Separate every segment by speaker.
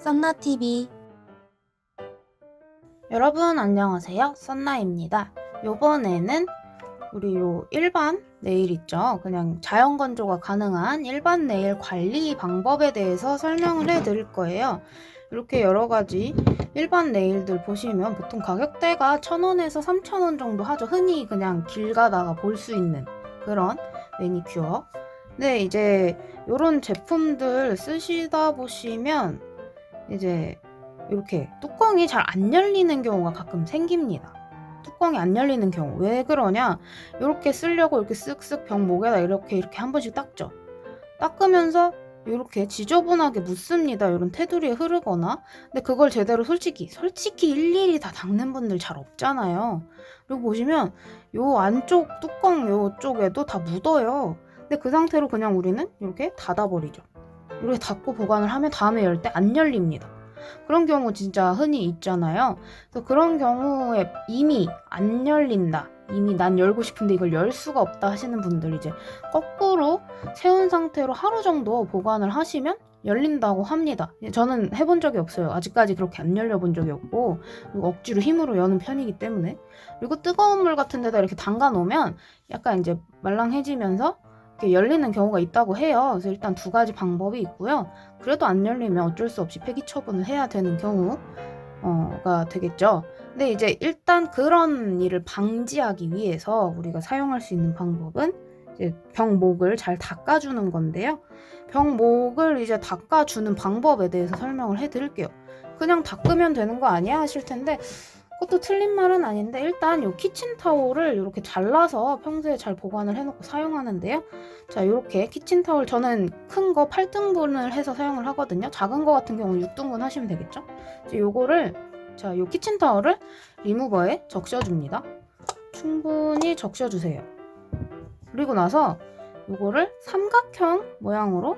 Speaker 1: 썬나TV. 여러분 안녕하세요, 썬나입니다. 요번에는 우리 일반 네일 있죠, 그냥 자연 건조가 가능한 일반 네일 관리 방법에 대해서 설명을 해 드릴 거예요. 이렇게 여러가지 일반 네일들 보시면 보통 가격대가 1,000원에서 3,000원 정도 하죠. 흔히 그냥 길 가다가 볼 수 있는 그런 매니큐어. 네, 이제 요런 제품들 쓰시다 보시면 이제 이렇게 뚜껑이 잘 안 열리는 경우가 가끔 생깁니다. 뚜껑이 안 열리는 경우. 왜 그러냐? 이렇게 쓰려고 이렇게 쓱쓱 병 목에다 이렇게 한 번씩 닦죠. 닦으면서 이렇게 지저분하게 묻습니다. 이런 테두리에 흐르거나. 근데 그걸 제대로 솔직히 일일이 다 닦는 분들 잘 없잖아요. 그리고 보시면 요 안쪽 뚜껑 요쪽에도 다 묻어요. 근데 그 상태로 그냥 우리는 이렇게 닫아버리죠. 이렇게 닫고 보관을 하면 다음에 열 때 안 열립니다. 그런 경우 진짜 흔히 있잖아요. 그래서 그런 경우에 이미 안 열린다, 이미 난 열고 싶은데 이걸 열 수가 없다 하시는 분들, 이제 거꾸로 세운 상태로 하루 정도 보관을 하시면 열린다고 합니다. 저는 해본 적이 없어요. 아직까지 그렇게 안 열려본 적이 없고, 그리고 억지로 힘으로 여는 편이기 때문에. 그리고 뜨거운 물 같은 데다 이렇게 담가 놓으면 약간 이제 말랑해지면서 이렇게 열리는 경우가 있다고 해요. 그래서 일단 두 가지 방법이 있고요. 그래도 안 열리면 어쩔 수 없이 폐기 처분을 해야 되는 경우가 되겠죠. 근데 이제 일단 그런 일을 방지하기 위해서 우리가 사용할 수 있는 방법은 이제 병목을 잘 닦아주는 건데요. 병목을 이제 닦아주는 방법에 대해서 설명을 해드릴게요. 그냥 닦으면 되는 거 아니야 하실 텐데, 그것도 틀린 말은 아닌데, 일단 요 키친타올을 이렇게 잘라서 평소에 잘 보관을 해놓고 사용하는데요. 자, 이렇게 키친타올, 저는 큰 거 8등분을 해서 사용을 하거든요. 작은 거 같은 경우는 6등분 하시면 되겠죠. 이제 요거를, 자, 요 키친타올을 리무버에 적셔줍니다. 충분히 적셔주세요. 그리고 나서 요거를 삼각형 모양으로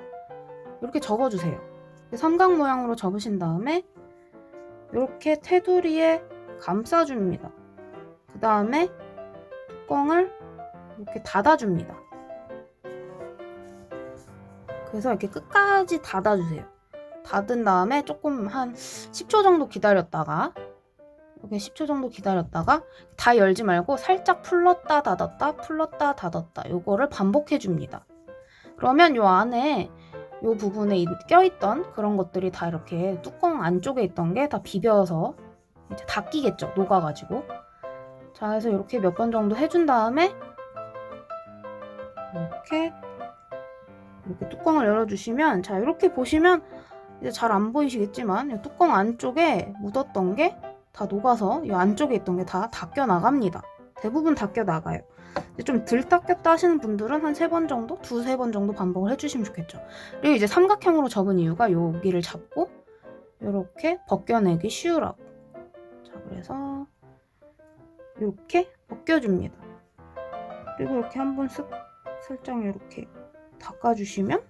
Speaker 1: 이렇게 접어주세요. 삼각 모양으로 접으신 다음에 이렇게 테두리에 감싸줍니다. 그 다음에 뚜껑을 이렇게 닫아줍니다. 그래서 이렇게 끝까지 닫아주세요. 닫은 다음에 조금 한 10초 정도 기다렸다가, 이렇게 10초 정도 기다렸다가 다 열지 말고 살짝 풀렀다 닫았다 풀렀다 닫았다, 요거를 반복해줍니다. 그러면 요 안에 요 부분에 껴있던 그런 것들이 다 이렇게 뚜껑 안쪽에 있던 게 다 비벼서 이제 다 끼겠죠, 녹아가지고. 자, 그래서 이렇게 몇 번 정도 해준 다음에 이렇게 뚜껑을 열어주시면, 자, 이렇게 보시면 이제 잘 안 보이시겠지만 이 뚜껑 안쪽에 묻었던 게 다 녹아서 이 안쪽에 있던 게 다 닦여 나갑니다. 대부분 닦여 나가요. 좀 덜 닦였다 하시는 분들은 한 3번 정도, 2-3번 정도 반복을 해주시면 좋겠죠. 그리고 이제 삼각형으로 접은 이유가 여기를 잡고 이렇게 벗겨내기 쉬우라고. 자, 그래서 이렇게 벗겨줍니다. 그리고 이렇게 한번 쓱 살짝 이렇게 닦아주시면,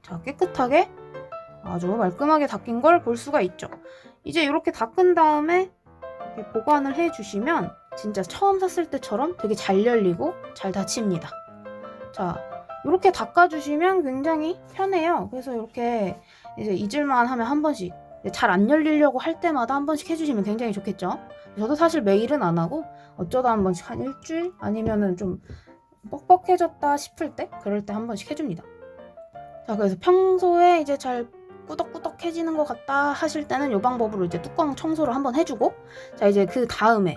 Speaker 1: 자, 깨끗하게 아주 말끔하게 닦인 걸 볼 수가 있죠. 이제 이렇게 닦은 다음에 이렇게 보관을 해주시면 진짜 처음 샀을 때처럼 되게 잘 열리고 잘 닫힙니다. 자, 이렇게 닦아주시면 굉장히 편해요. 그래서 이렇게 이제 잊을만 하면 한 번씩, 잘 안 열리려고 할 때마다 한 번씩 해주시면 굉장히 좋겠죠. 저도 사실 매일은 안 하고 어쩌다 한 번씩, 한 일주일 아니면은 좀 뻑뻑해졌다 싶을 때, 그럴 때 한 번씩 해줍니다. 자, 그래서 평소에 이제 잘 꾸덕꾸덕해지는 것 같다 하실 때는 이 방법으로 이제 뚜껑 청소를 한번 해주고, 자, 이제 그 다음에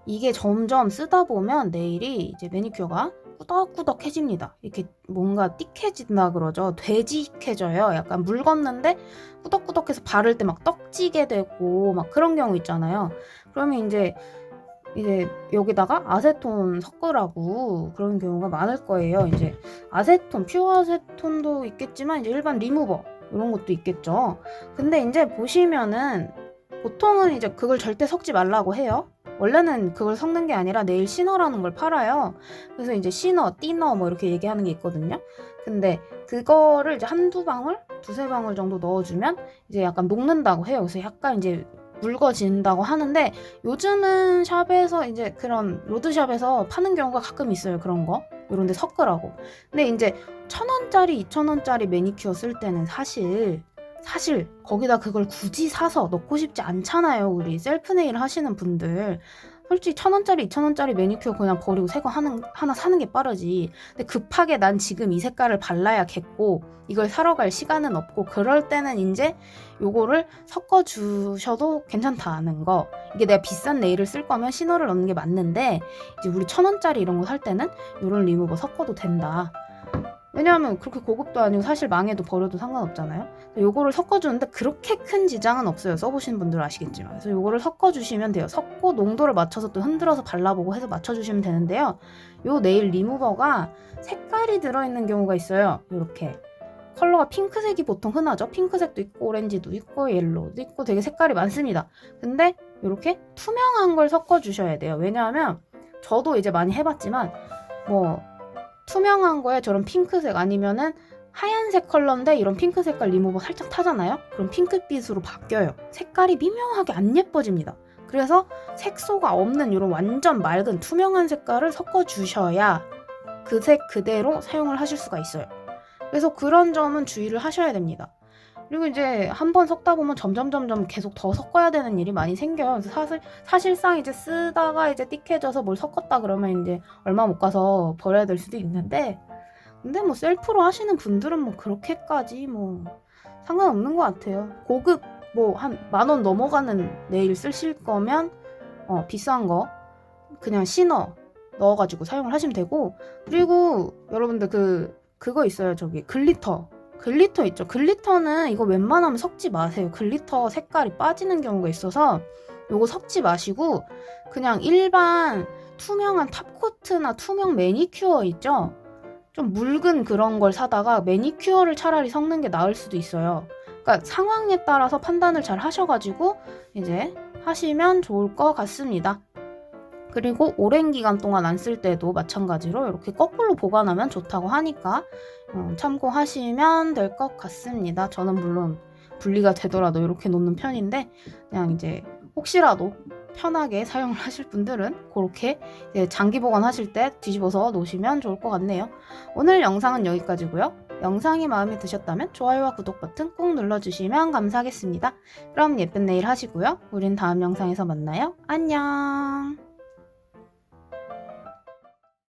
Speaker 1: 이게 점점 쓰다 보면 네일이 이제 매니큐어가 꾸덕꾸덕해집니다. 이렇게 뭔가 띡해진다 그러죠. 되직해져요. 약간 물 걷는데 꾸덕꾸덕해서 바를 때 막 떡지게 되고 막 그런 경우 있잖아요. 그러면 이제 여기다가 아세톤 섞으라고 그런 경우가 많을 거예요. 이제 아세톤, 퓨어 아세톤도 있겠지만 이제 일반 리무버 이런 것도 있겠죠. 근데 이제 보시면은 보통은 이제 그걸 절대 섞지 말라고 해요. 원래는 그걸 섞는 게 아니라 네일 시너라는 걸 팔아요. 그래서 이제 시너, 띠너 뭐 이렇게 얘기하는 게 있거든요. 근데 그거를 이제 한두 방울, 2-3방울 정도 넣어주면 이제 약간 녹는다고 해요. 그래서 약간 이제 묽어진다고 하는데, 요즘은 샵에서 이제 그런 로드샵에서 파는 경우가 가끔 있어요. 그런 거 이런 데 섞으라고. 근데 이제 1,000원짜리 2,000원짜리 매니큐어 쓸 때는 사실 사실 거기다 그걸 굳이 사서 넣고 싶지 않잖아요. 우리 셀프 네일 하시는 분들. 솔직히 1,000원짜리 2,000원짜리 매니큐어 그냥 버리고 새 거 하나 사는 게 빠르지. 근데 급하게 난 지금 이 색깔을 발라야겠고 이걸 사러 갈 시간은 없고 그럴 때는 이제 요거를 섞어 주셔도 괜찮다는 거. 이게 내가 비싼 네일을 쓸 거면 신호를 넣는 게 맞는데 이제 우리 1,000원짜리 이런 거 살 때는 요런 리무버 섞어도 된다. 왜냐하면 그렇게 고급도 아니고 사실 망해도 버려도 상관없잖아요. 요거를 섞어주는데 그렇게 큰 지장은 없어요. 써보신 분들은 아시겠지만. 그래서 요거를 섞어주시면 돼요. 섞고 농도를 맞춰서 또 흔들어서 발라보고 해서 맞춰주시면 되는데요. 요 네일 리무버가 색깔이 들어있는 경우가 있어요. 요렇게. 컬러가 핑크색이 보통 흔하죠. 핑크색도 있고 오렌지도 있고 옐로우도 있고 되게 색깔이 많습니다. 근데 요렇게 투명한 걸 섞어주셔야 돼요. 왜냐하면 저도 이제 많이 해봤지만 뭐 투명한 거에 저런 핑크색 아니면은 하얀색 컬러인데 이런 핑크 색깔 리무버 살짝 타잖아요? 그럼 핑크빛으로 바뀌어요. 색깔이 미묘하게 안 예뻐집니다. 그래서 색소가 없는 이런 완전 맑은 투명한 색깔을 섞어주셔야 그 색 그대로 사용을 하실 수가 있어요. 그래서 그런 점은 주의를 하셔야 됩니다. 그리고 이제 한번 섞다 보면 점점 계속 더 섞어야 되는 일이 많이 생겨요. 그래서 사실상 이제 쓰다가 이제 띡해져서 뭘 섞었다 그러면 이제 얼마 못 가서 버려야 될 수도 있는데, 근데 뭐 셀프로 하시는 분들은 뭐 그렇게까지 뭐 상관없는 것 같아요. 고급 뭐 한 10,000원 넘어가는 네일 쓰실 거면 비싼 거 그냥 신어 넣어가지고 사용을 하시면 되고, 그리고 여러분들 그거 있어요. 저기 글리터 있죠. 글리터는 이거 웬만하면 섞지 마세요. 글리터 색깔이 빠지는 경우가 있어서 요거 섞지 마시고 그냥 일반 투명한 탑코트나 투명 매니큐어 있죠? 좀 묽은 그런 걸 사다가 매니큐어를 차라리 섞는 게 나을 수도 있어요. 그러니까 상황에 따라서 판단을 잘 하셔가지고 이제 하시면 좋을 것 같습니다. 그리고 오랜 기간 동안 안 쓸 때도 마찬가지로 이렇게 거꾸로 보관하면 좋다고 하니까 참고하시면 될 것 같습니다. 저는 물론 분리가 되더라도 이렇게 놓는 편인데 그냥 이제 혹시라도 편하게 사용을 하실 분들은 그렇게 장기 보관하실 때 뒤집어서 놓으시면 좋을 것 같네요. 오늘 영상은 여기까지고요. 영상이 마음에 드셨다면 좋아요와 구독 버튼 꼭 눌러주시면 감사하겠습니다. 그럼 예쁜 내일 하시고요. 우린 다음 영상에서 만나요. 안녕.